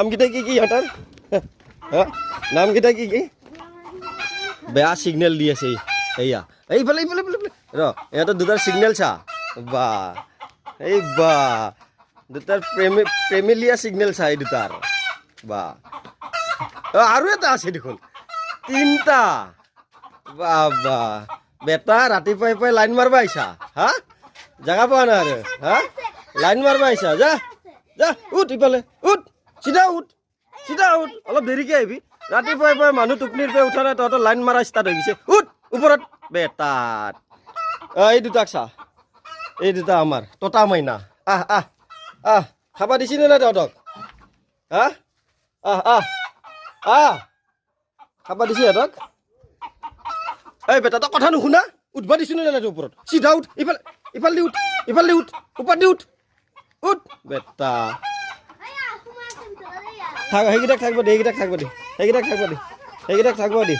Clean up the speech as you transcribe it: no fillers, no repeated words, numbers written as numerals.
নামকেইটা কি কি ইহঁতৰ নামকেইটা কি কি বেয়া সিগনেল দি আছে এইয়া এইফালে এইফালে ৰ ইহঁতৰ দুটাৰ সিগনেল চা বা এই বা দুটাৰ প্ৰেমিলিয়া সিগনেল চা এই দুটাৰ বা আৰু এটা আছে দেখোন তিনিটা বা বা বেটা ৰাতিপুৱাই লাইন মাৰবা আহিছা হা জাগা পোৱা নাই আৰু হা লাইন মাৰবা আহিছা যা যা উঠ ইফালে উঠ চিধা উঠ অলপ দেৰিকে আহিবি ৰাতিপুৱাই মানুহ টোপনিৰ পৰা উঠা নাই তহঁতৰ লাইন মাৰা ষ্টাৰ্ট হৈ গৈছে উঠ ওপৰত বেটাত এই দুটাক চা এই দুটা আমাৰ ততা মাইনা খাবা দিছি নে নাই তহঁতক হা খাবা দিছি সিহঁতক এই বেটা তই কথা নুশুনা উঠবা দিছো নে নাই তোৰ ওপৰত চিধা উঠ ইফালে উঠ ওপৰত দি উঠ বেটা সেইকেইটাক থাকিব দে